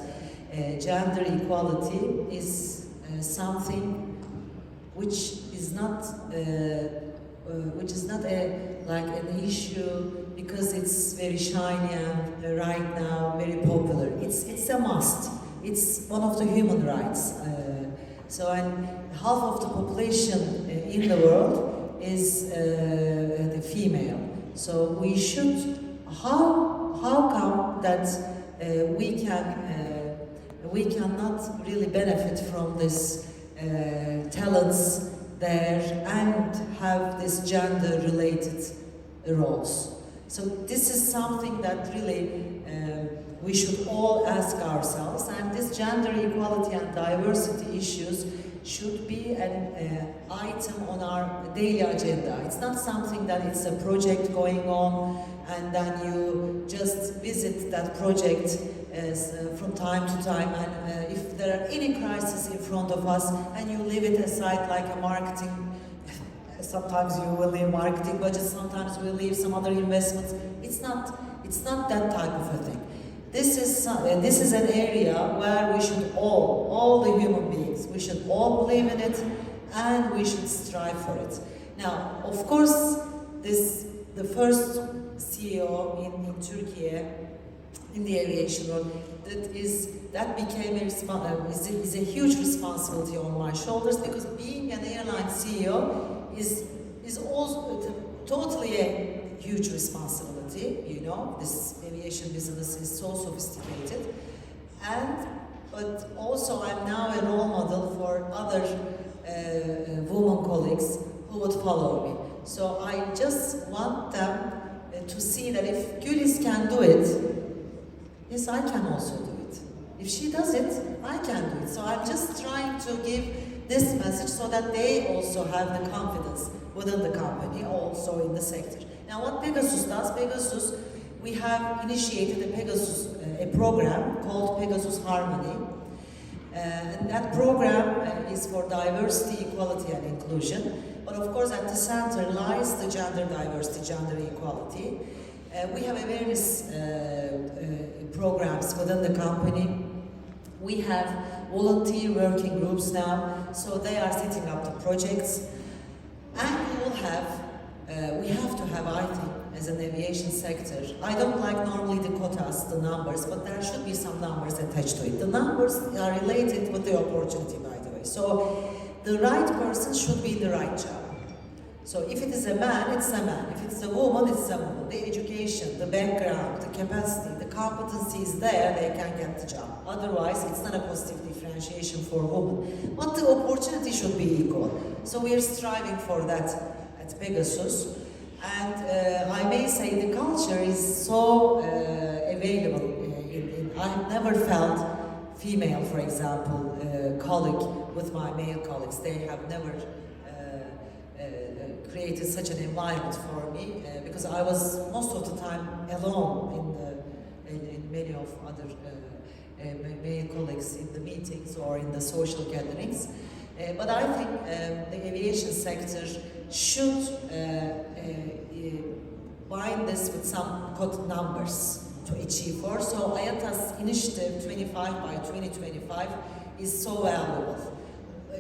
gender equality is something which is not like an issue because it's very shiny and right now very popular. It's a must. It's one of the human rights. And half of the population in the world is the female. So we should. How come that we cannot really benefit from this talents there and have this gender-related roles? So this is something that really we should all ask ourselves, and this gender equality and diversity issues should be an item on our daily agenda. It's not something that it's a project going on and then you just visit that project from time to time, and if there are any crises in front of us and you leave it aside like a marketing, sometimes you will leave marketing budgets, sometimes we'll leave some other investments. It's not that type of a thing. This is an area where we should all the human beings, we should all believe in it and we should strive for it. Now, of course, the first CEO in Turkey in the aviation world, that became is a huge responsibility on my shoulders, because being an airline CEO is also totally a huge responsibility. You know, this aviation business is so sophisticated, but also I'm now a role model for other women colleagues who would follow me. So I just want them to see that if GÜLİZ can do it, yes, I can also do it. If she does it, I can do it. So I'm just trying to give this message so that they also have the confidence within the company, also in the sector. Now, what Pegasus does, we have initiated a program called Pegasus Harmony. And that program is for diversity, equality and inclusion. But of course at the center lies the gender diversity, gender equality. We have various programs within the company. We have volunteer working groups now, so they are setting up the projects. And we have to have, I think, as an aviation sector, I don't like normally the quotas, the numbers, but there should be some numbers attached to it. The numbers are related with the opportunity, by the way. So the right person should be in the right job. So if it is a man, it's a man. If it's a woman, it's a woman. The education, the background, the capacity, the competency is there, they can get the job. Otherwise, it's not a positive differentiation for women. But the opportunity should be equal. So we are striving for that at Pegasus. And I may say the culture is so available. I've never felt female, for example, colleague with my male colleagues. They have never created such an environment for me because I was most of the time alone in many of other male colleagues in the meetings or in the social gatherings. But I think the aviation sector should bind this with some code numbers to achieve for. So IATA's initiative 25 by 2025 is so valuable.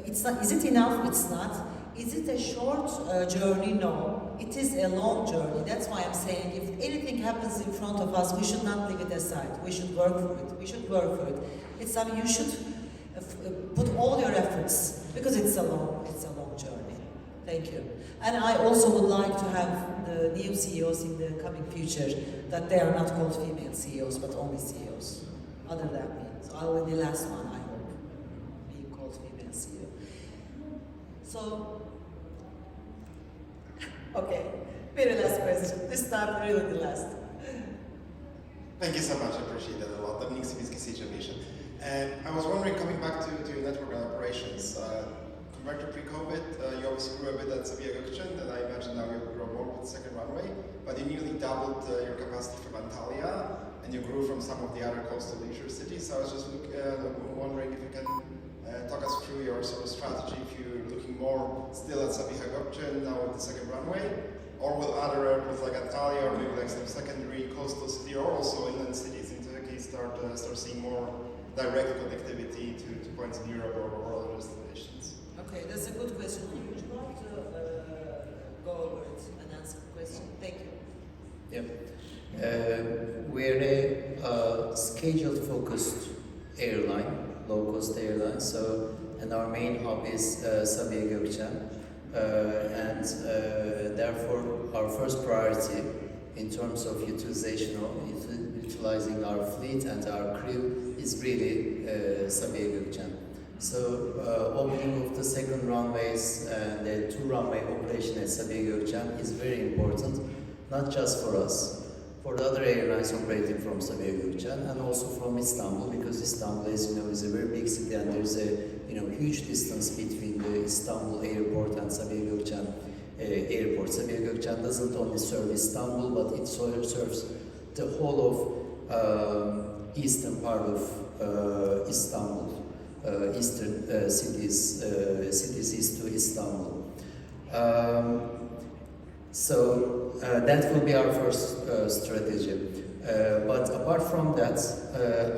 It's not, is it enough? It's not. Is it a short journey? No. It is a long journey. That's why I'm saying if anything happens in front of us, we should not leave it aside. We should work for it. We should work for it. It's something you should put all your efforts, because it's a long journey. Thank you. And I also would like to have the new CEOs in the coming future that they are not called female CEOs, but only CEOs, other than me. So I will be the last one, I hope, being called female CEO. So, okay, very last question. This time, really the last. Thank you so much, I appreciate that a lot. Dominik Sibinski, CH Aviation. And I was wondering, coming back to your network and operations, compared to pre-COVID, you obviously grew a bit at Sabiha Gökçen, and I imagine now you'll grow more with the second runway, but you nearly doubled your capacity from Antalya, and you grew from some of the other coastal leisure cities. So I was just wondering if you can talk us through your sort of strategy, if you're looking more still at Sabiha Gökçen now with the second runway, or will other airports like Antalya or maybe like some secondary coastal city or also inland cities in Turkey start seeing more direct connectivity to points in Europe or other destinations? Okay, that's a good question. Would you like to go over it and answer the question? Thank you. Yeah. We're a schedule-focused airline, low-cost airline. And our main hub is Sabiha Gökçen, and therefore our first priority in terms of utilizing our fleet and our crew is really Sabiha Gökçen. So opening of the second runways and the two-runway operation at Sabiha Gökçen is very important, not just for us, for the other airlines operating from Sabiha Gökçen and also from Istanbul, because Istanbul, as you know, is a very big city and there's a huge distance between the Istanbul airport and Sabiha Gökçen airport. Sabiha Gökçen doesn't only serve Istanbul, but it serves the whole of eastern part of Istanbul, eastern cities east to Istanbul. So that will be our first strategy. But apart from that,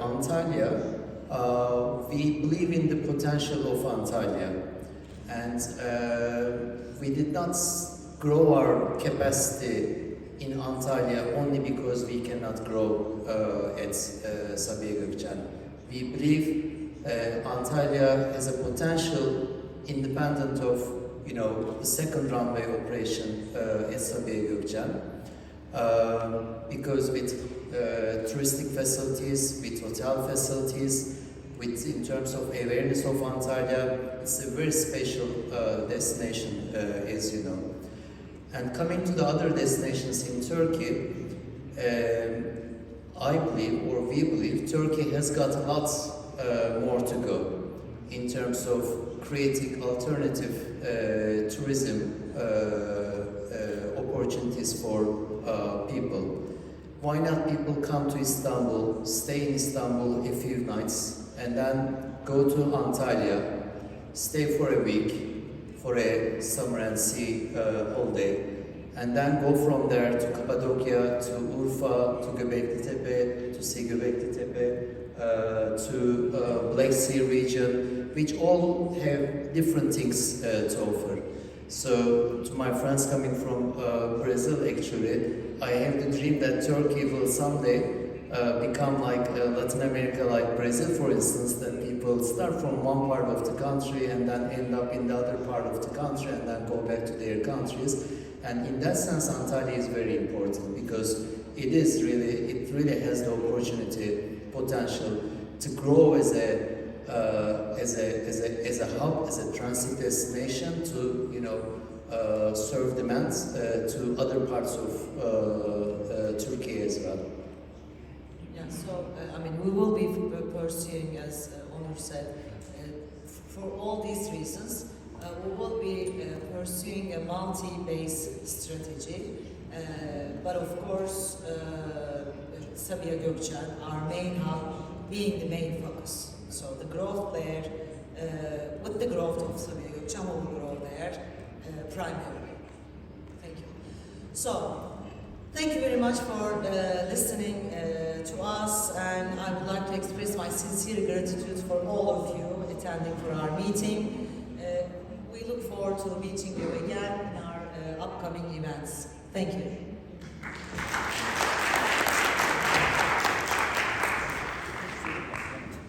Antalya, we believe in the potential of Antalya, and we did not grow our capacity in Antalya only because we cannot grow at Sabiha Gökçen. We believe Antalya has a potential independent of the second runway operation at Sabiha Gökçen, because with touristic facilities, with hotel facilities, in terms of awareness of Antalya, it's a very special destination, as you know. And coming to the other destinations in Turkey, I believe, or we believe, Turkey has got lots more to go in terms of creating alternative tourism opportunities for people. Why not people come to Istanbul, stay in Istanbul a few nights, and then go to Antalya, stay for a week for a summer and sea holiday, and then go from there to Cappadocia, to Urfa, to Göbekli Tepe, to see Göbekli Tepe, to Black Sea region, which all have different things to offer. So, to my friends coming from Brazil, actually, I have the dream that Turkey will someday become like Latin America, like Brazil, for instance, that people start from one part of the country and then end up in the other part of the country and then go back to their countries. And in that sense, Antalya is very important because it really has the opportunity, potential to grow as a hub, as a transit destination to serve demands to other parts of Turkey as well. Yeah, so we will be pursuing, as Onur said, for all these reasons, we will be pursuing a multi-base strategy, but of course, Sabiha Gökçen, our main hub, being the main focus. So the growth there, with the growth of Sabiha Gökçen, we will grow there primarily. Thank you. So, thank you very much for listening to us, and I would like to express my sincere gratitude for all of you attending for our meeting. We look forward to meeting you again in our upcoming events. Thank you.